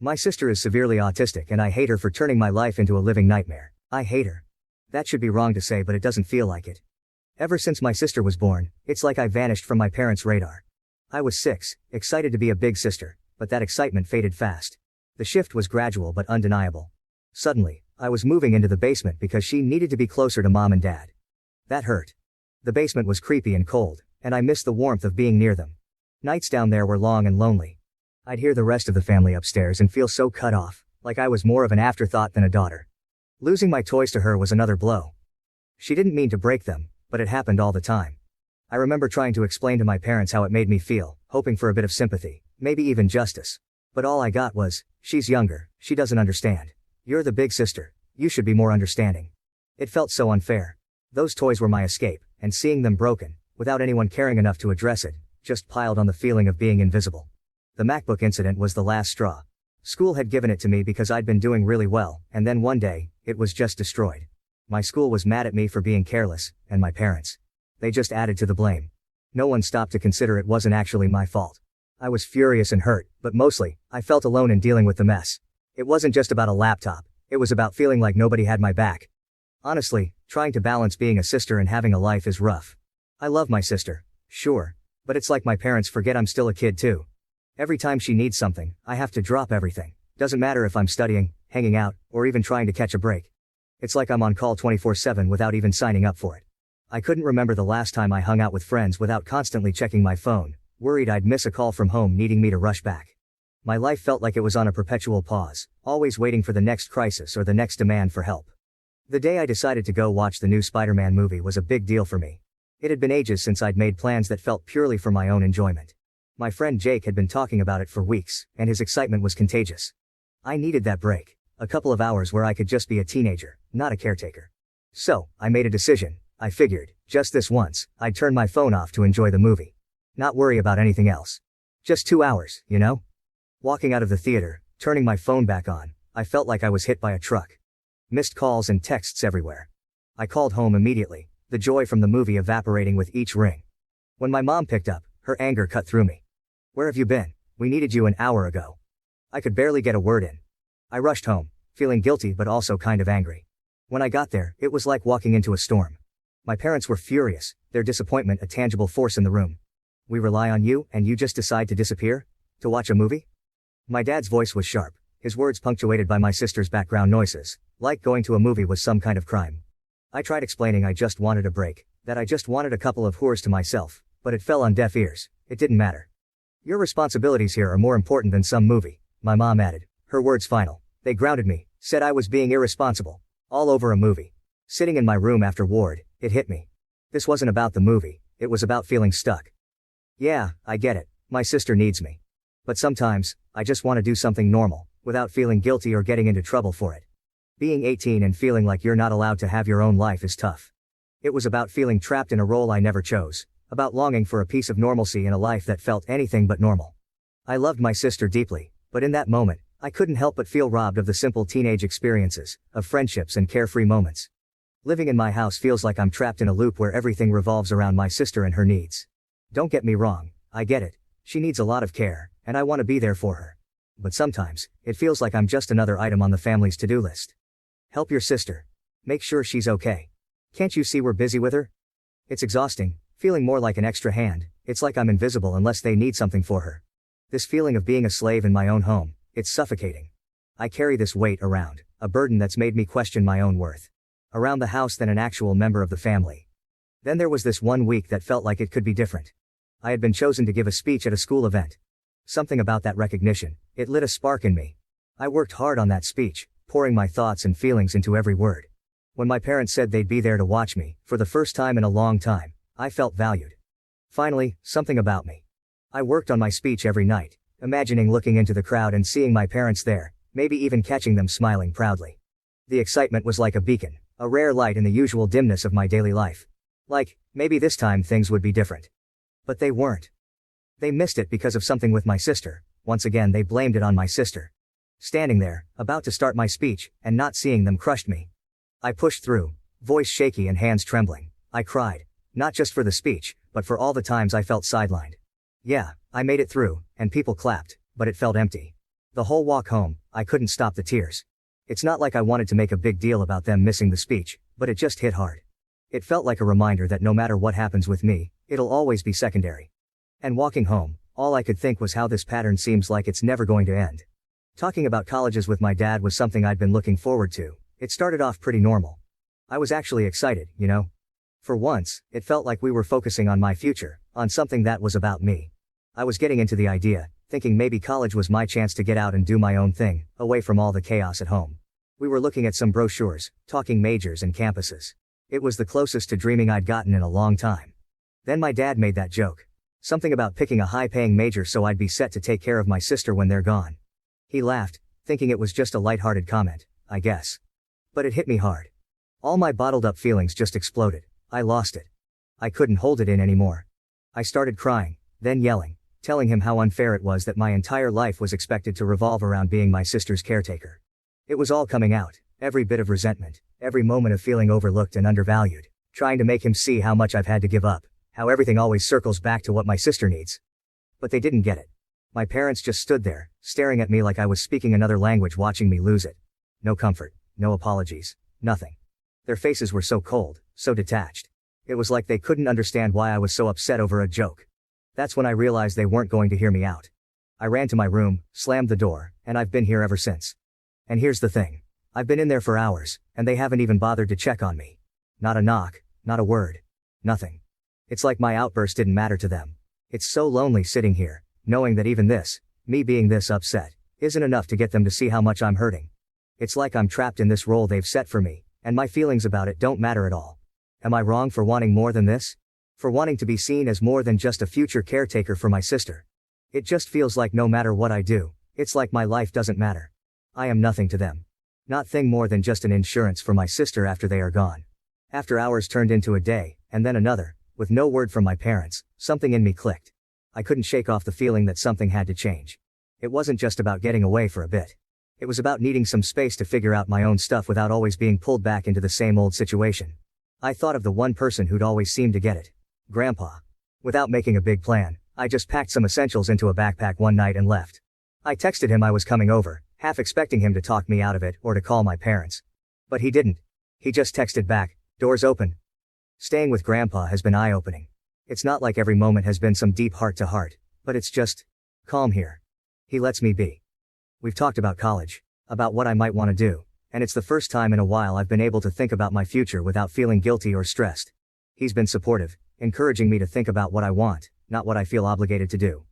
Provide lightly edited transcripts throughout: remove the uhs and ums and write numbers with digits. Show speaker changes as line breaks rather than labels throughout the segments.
My sister is severely autistic and I hate her for turning my life into a living nightmare. I hate her. That should be wrong to say, but it doesn't feel like it. Ever since my sister was born, it's like I vanished from my parents' radar. I was 6, excited to be a big sister, but that excitement faded fast. The shift was gradual but undeniable. Suddenly, I was moving into the basement because she needed to be closer to mom and dad. That hurt. The basement was creepy and cold, and I missed the warmth of being near them. Nights down there were long and lonely. I'd hear the rest of the family upstairs and feel so cut off, like I was more of an afterthought than a daughter. Losing my toys to her was another blow. She didn't mean to break them, but it happened all the time. I remember trying to explain to my parents how it made me feel, hoping for a bit of sympathy, maybe even justice. But all I got was, "She's younger, she doesn't understand. You're the big sister, you should be more understanding." It felt so unfair. Those toys were my escape, and seeing them broken, without anyone caring enough to address it, just piled on the feeling of being invisible. The MacBook incident was the last straw. School had given it to me because I'd been doing really well, and then one day, it was just destroyed. My school was mad at me for being careless, and my parents. They just added to the blame. No one stopped to consider it wasn't actually my fault. I was furious and hurt, but mostly, I felt alone in dealing with the mess. It wasn't just about a laptop, it was about feeling like nobody had my back. Honestly, trying to balance being a sister and having a life is rough. I love my sister, sure, but it's like my parents forget I'm still a kid too. Every time she needs something, I have to drop everything. Doesn't matter if I'm studying, hanging out, or even trying to catch a break. It's like I'm on call 24/7 without even signing up for it. I couldn't remember the last time I hung out with friends without constantly checking my phone, worried I'd miss a call from home needing me to rush back. My life felt like it was on a perpetual pause, always waiting for the next crisis or the next demand for help. The day I decided to go watch the new Spider-Man movie was a big deal for me. It had been ages since I'd made plans that felt purely for my own enjoyment. My friend Jake had been talking about it for weeks, and his excitement was contagious. I needed that break, a couple of hours where I could just be a teenager, not a caretaker. So, I made a decision. I figured, just this once, I'd turn my phone off to enjoy the movie. Not worry about anything else. Just 2 hours, you know? Walking out of the theater, turning my phone back on, I felt like I was hit by a truck. Missed calls and texts everywhere. I called home immediately, the joy from the movie evaporating with each ring. When my mom picked up, her anger cut through me. "Where have you been? We needed you an hour ago." I could barely get a word in. I rushed home, feeling guilty but also kind of angry. When I got there, it was like walking into a storm. My parents were furious, their disappointment a tangible force in the room. "We rely on you, and you just decide to disappear? To watch a movie?" My dad's voice was sharp, his words punctuated by my sister's background noises, like going to a movie was some kind of crime. I tried explaining I just wanted a break, that I just wanted a couple of whores to myself, but it fell on deaf ears. It didn't matter. "Your responsibilities here are more important than some movie," my mom added, her words final. They grounded me, said I was being irresponsible. All over a movie. Sitting in my room after ward, it hit me. This wasn't about the movie, it was about feeling stuck. Yeah, I get it, my sister needs me. But sometimes, I just want to do something normal, without feeling guilty or getting into trouble for it. Being 18 and feeling like you're not allowed to have your own life is tough. It was about feeling trapped in a role I never chose, about longing for a piece of normalcy in a life that felt anything but normal. I loved my sister deeply, but in that moment, I couldn't help but feel robbed of the simple teenage experiences, of friendships and carefree moments. Living in my house feels like I'm trapped in a loop where everything revolves around my sister and her needs. Don't get me wrong, I get it. She needs a lot of care, and I want to be there for her. But sometimes, it feels like I'm just another item on the family's to-do list. Help your sister. Make sure she's okay. Can't you see we're busy with her? It's exhausting, feeling more like an extra hand. It's like I'm invisible unless they need something for her. This feeling of being a slave in my own home, it's suffocating. I carry this weight around, a burden that's made me question my own worth. Around the house than an actual member of the family. Then there was this one week that felt like it could be different. I had been chosen to give a speech at a school event. Something about that recognition, it lit a spark in me. I worked hard on that speech, pouring my thoughts and feelings into every word. When my parents said they'd be there to watch me, for the first time in a long time, I felt valued. Finally, something about me. I worked on my speech every night, imagining looking into the crowd and seeing my parents there, maybe even catching them smiling proudly. The excitement was like a beacon, a rare light in the usual dimness of my daily life. Like, maybe this time things would be different. But they weren't. They missed it because of something with my sister. Once again they blamed it on my sister. Standing there, about to start my speech, and not seeing them crushed me. I pushed through, voice shaky and hands trembling. I cried, not just for the speech, but for all the times I felt sidelined. Yeah, I made it through, and people clapped, but it felt empty. The whole walk home, I couldn't stop the tears. It's not like I wanted to make a big deal about them missing the speech, but it just hit hard. It felt like a reminder that no matter what happens with me, it'll always be secondary. And walking home, all I could think was how this pattern seems like it's never going to end. Talking about colleges with my dad was something I'd been looking forward to. It started off pretty normal. I was actually excited, you know? For once, it felt like we were focusing on my future, on something that was about me. I was getting into the idea, thinking maybe college was my chance to get out and do my own thing, away from all the chaos at home. We were looking at some brochures, talking majors and campuses. It was the closest to dreaming I'd gotten in a long time. Then my dad made that joke. Something about picking a high-paying major so I'd be set to take care of my sister when they're gone. He laughed, thinking it was just a lighthearted comment, I guess. But it hit me hard. All my bottled-up feelings just exploded. I lost it. I couldn't hold it in anymore. I started crying, then yelling, telling him how unfair it was that my entire life was expected to revolve around being my sister's caretaker. It was all coming out, every bit of resentment, every moment of feeling overlooked and undervalued, trying to make him see how much I've had to give up, how everything always circles back to what my sister needs. But they didn't get it. My parents just stood there, staring at me like I was speaking another language, watching me lose it. No comfort, no apologies, nothing. Their faces were so cold, so detached. It was like they couldn't understand why I was so upset over a joke. That's when I realized they weren't going to hear me out. I ran to my room, slammed the door, and I've been here ever since. And here's the thing. I've been in there for hours, and they haven't even bothered to check on me. Not a knock, not a word. Nothing. It's like my outburst didn't matter to them. It's so lonely sitting here, knowing that even this, me being this upset, isn't enough to get them to see how much I'm hurting. It's like I'm trapped in this role they've set for me, and my feelings about it don't matter at all. Am I wrong for wanting more than this? For wanting to be seen as more than just a future caretaker for my sister? It just feels like no matter what I do, it's like my life doesn't matter. I am nothing to them. Nothing more than just an insurance for my sister after they are gone. After hours turned into a day, and then another, with no word from my parents, something in me clicked. I couldn't shake off the feeling that something had to change. It wasn't just about getting away for a bit. It was about needing some space to figure out my own stuff without always being pulled back into the same old situation. I thought of the one person who'd always seemed to get it. Grandpa. Without making a big plan, I just packed some essentials into a backpack one night and left. I texted him I was coming over, half expecting him to talk me out of it or to call my parents. But he didn't. He just texted back, "Doors open." Staying with Grandpa has been eye-opening. It's not like every moment has been some deep heart-to-heart, but it's just calm here. He lets me be. We've talked about college, about what I might want to do, and it's the first time in a while I've been able to think about my future without feeling guilty or stressed. He's been supportive, encouraging me to think about what I want, not what I feel obligated to do.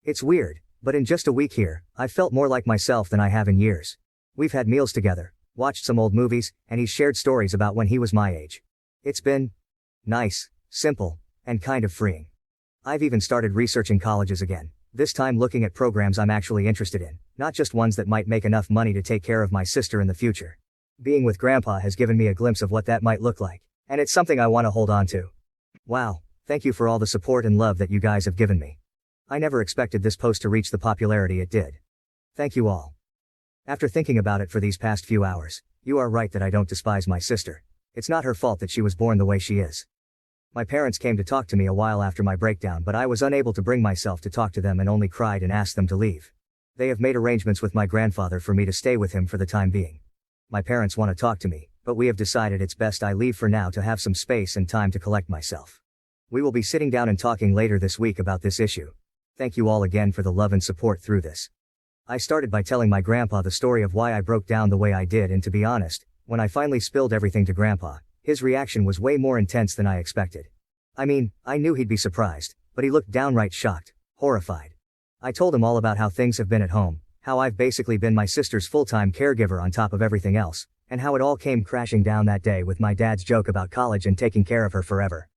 It's weird, but in just a week here, I've felt more like myself than I have in years. We've had meals together, watched some old movies, and he's shared stories about when he was my age. It's been nice, simple, and kind of freeing. I've even started researching colleges again, this time looking at programs I'm actually interested in, not just ones that might make enough money to take care of my sister in the future. Being with Grandpa has given me a glimpse of what that might look like, and it's something I want to hold on to. Wow, thank you for all the support and love that you guys have given me. I never expected this post to reach the popularity it did. Thank you all. After thinking about it for these past few hours, you are right that I don't despise my sister. It's not her fault that she was born the way she is. My parents came to talk to me a while after my breakdown, but I was unable to bring myself to talk to them and only cried and asked them to leave. They have made arrangements with my grandfather for me to stay with him for the time being. My parents want to talk to me, but we have decided it's best I leave for now to have some space and time to collect myself. We will be sitting down and talking later this week about this issue. Thank you all again for the love and support through this. I started by telling my grandpa the story of why I broke down the way I did, and to be honest, when I finally spilled everything to Grandpa, his reaction was way more intense than I expected. I mean, I knew he'd be surprised, but he looked downright shocked, horrified. I told him all about how things have been at home, how I've basically been my sister's full-time caregiver on top of everything else, and how it all came crashing down that day with my dad's joke about college and taking care of her forever.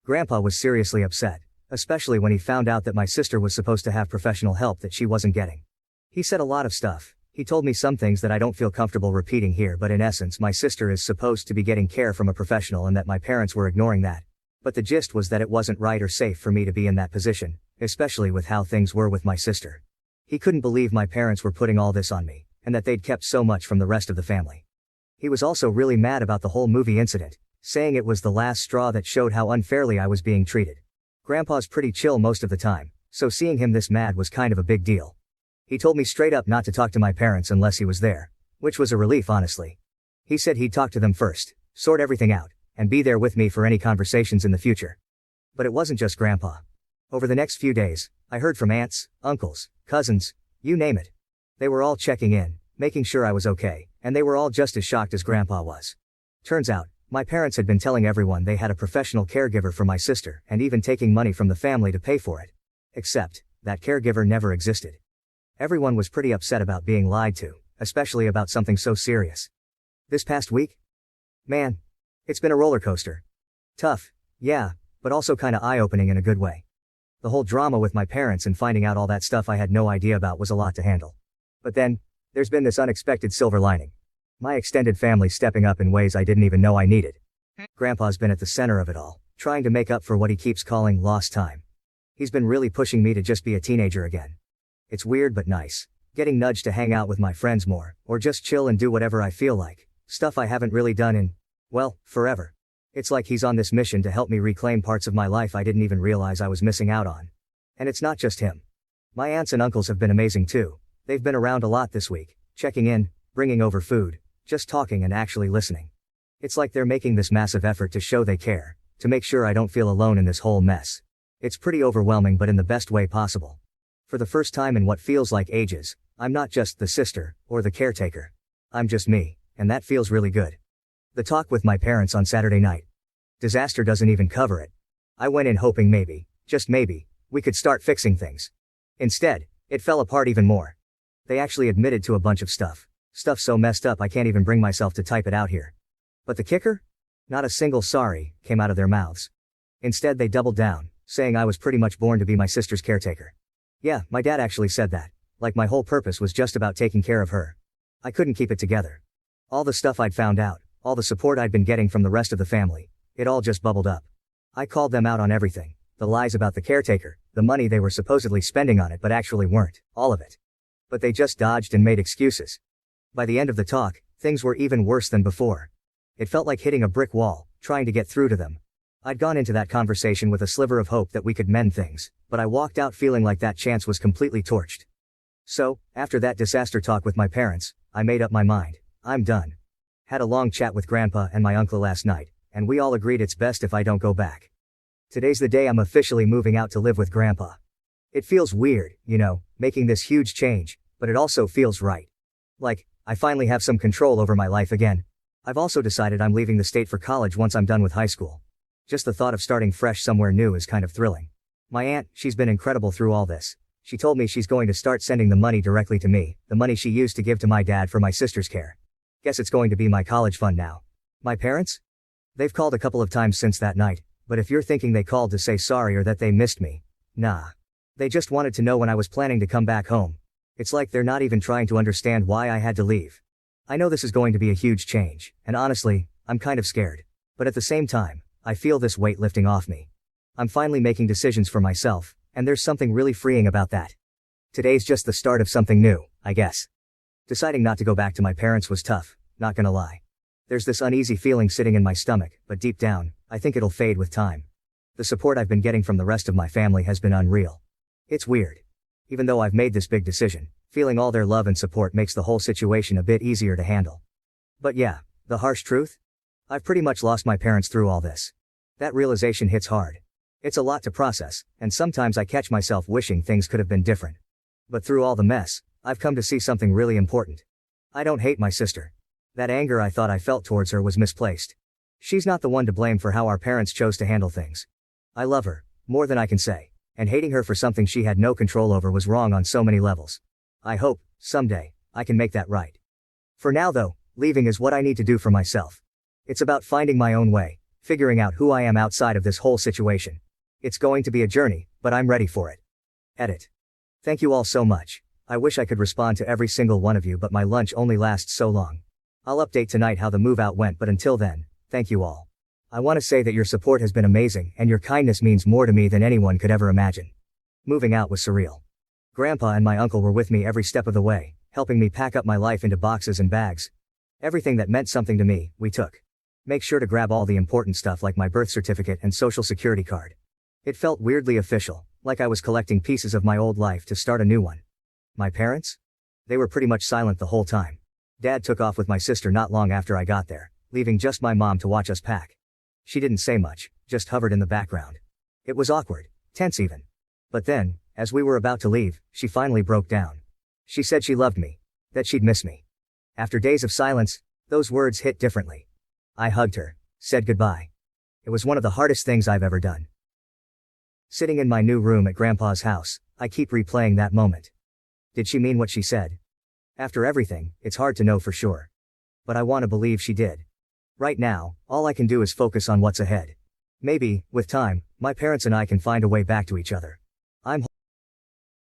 Grandpa was seriously upset, especially when he found out that my sister was supposed to have professional help that she wasn't getting. He said a lot of stuff. He told me some things that I don't feel comfortable repeating here, but in essence my sister is supposed to be getting care from a professional and that my parents were ignoring that. But the gist was that it wasn't right or safe for me to be in that position, especially with how things were with my sister. He couldn't believe my parents were putting all this on me, and that they'd kept so much from the rest of the family. He was also really mad about the whole movie incident, saying it was the last straw that showed how unfairly I was being treated. Grandpa's pretty chill most of the time, so seeing him this mad was kind of a big deal. He told me straight up not to talk to my parents unless he was there, which was a relief honestly. He said he'd talk to them first, sort everything out, and be there with me for any conversations in the future. But it wasn't just Grandpa. Over the next few days, I heard from aunts, uncles, cousins, you name it. They were all checking in, making sure I was okay, and they were all just as shocked as Grandpa was. Turns out, my parents had been telling everyone they had a professional caregiver for my sister and even taking money from the family to pay for it. Except, that caregiver never existed. Everyone was pretty upset about being lied to, especially about something so serious. This past week? Man, it's been a roller coaster. Tough, yeah, but also kinda eye-opening in a good way. The whole drama with my parents and finding out all that stuff I had no idea about was a lot to handle. But then, there's been this unexpected silver lining. My extended family stepping up in ways I didn't even know I needed. Grandpa's been at the center of it all, trying to make up for what he keeps calling lost time. He's been really pushing me to just be a teenager again. It's weird but nice, getting nudged to hang out with my friends more, or just chill and do whatever I feel like, stuff I haven't really done in, well, forever. It's like he's on this mission to help me reclaim parts of my life I didn't even realize I was missing out on. And it's not just him. My aunts and uncles have been amazing too. They've been around a lot this week, checking in, bringing over food, just talking and actually listening. It's like they're making this massive effort to show they care, to make sure I don't feel alone in this whole mess. It's pretty overwhelming but in the best way possible. For the first time in what feels like ages, I'm not just the sister, or the caretaker. I'm just me, and that feels really good. The talk with my parents on Saturday night. Disaster doesn't even cover it. I went in hoping maybe, just maybe, we could start fixing things. Instead, it fell apart even more. They actually admitted to a bunch of stuff. Stuff so messed up I can't even bring myself to type it out here. But the kicker? Not a single sorry came out of their mouths. Instead they doubled down, saying I was pretty much born to be my sister's caretaker. Yeah, my dad actually said that, like my whole purpose was just about taking care of her. I couldn't keep it together. All the stuff I'd found out, all the support I'd been getting from the rest of the family, it all just bubbled up. I called them out on everything, the lies about the caretaker, the money they were supposedly spending on it but actually weren't, all of it. But they just dodged and made excuses. By the end of the talk, things were even worse than before. It felt like hitting a brick wall, trying to get through to them. I'd gone into that conversation with a sliver of hope that we could mend things, but I walked out feeling like that chance was completely torched. So, after that disaster talk with my parents, I made up my mind. I'm done. Had a long chat with Grandpa and my uncle last night, and we all agreed it's best if I don't go back. Today's the day I'm officially moving out to live with Grandpa. It feels weird, you know, making this huge change, but it also feels right. Like, I finally have some control over my life again. I've also decided I'm leaving the state for college once I'm done with high school. Just the thought of starting fresh somewhere new is kind of thrilling. My aunt, she's been incredible through all this. She told me she's going to start sending the money directly to me, the money she used to give to my dad for my sister's care. Guess it's going to be my college fund now. My parents? They've called a couple of times since that night, but if you're thinking they called to say sorry or that they missed me, nah. They just wanted to know when I was planning to come back home. It's like they're not even trying to understand why I had to leave. I know this is going to be a huge change, and honestly, I'm kind of scared. But at the same time, I feel this weight lifting off me. I'm finally making decisions for myself, and there's something really freeing about that. Today's just the start of something new, I guess. Deciding not to go back to my parents was tough, not gonna lie. There's this uneasy feeling sitting in my stomach, but deep down, I think it'll fade with time. The support I've been getting from the rest of my family has been unreal. It's weird. Even though I've made this big decision, feeling all their love and support makes the whole situation a bit easier to handle. But yeah, the harsh truth? I've pretty much lost my parents through all this. That realization hits hard. It's a lot to process, and sometimes I catch myself wishing things could have been different. But through all the mess, I've come to see something really important. I don't hate my sister. That anger I thought I felt towards her was misplaced. She's not the one to blame for how our parents chose to handle things. I love her, more than I can say, and hating her for something she had no control over was wrong on so many levels. I hope, someday, I can make that right. For now though, leaving is what I need to do for myself. It's about finding my own way, figuring out who I am outside of this whole situation. It's going to be a journey, but I'm ready for it. Edit. Thank you all so much. I wish I could respond to every single one of you, but my lunch only lasts so long. I'll update tonight how the move out went, but until then, thank you all. I want to say that your support has been amazing and your kindness means more to me than anyone could ever imagine. Moving out was surreal. Grandpa and my uncle were with me every step of the way, helping me pack up my life into boxes and bags. Everything that meant something to me, we took. Make sure to grab all the important stuff like my birth certificate and social security card. It felt weirdly official, like I was collecting pieces of my old life to start a new one. My parents? They were pretty much silent the whole time. Dad took off with my sister not long after I got there, leaving just my mom to watch us pack. She didn't say much, just hovered in the background. It was awkward, tense even. But then, as we were about to leave, she finally broke down. She said she loved me, that she'd miss me. After days of silence, those words hit differently. I hugged her, said goodbye. It was one of the hardest things I've ever done. Sitting in my new room at Grandpa's house, I keep replaying that moment. Did she mean what she said? After everything, it's hard to know for sure. But I want to believe she did. Right now, all I can do is focus on what's ahead. Maybe, with time, my parents and I can find a way back to each other.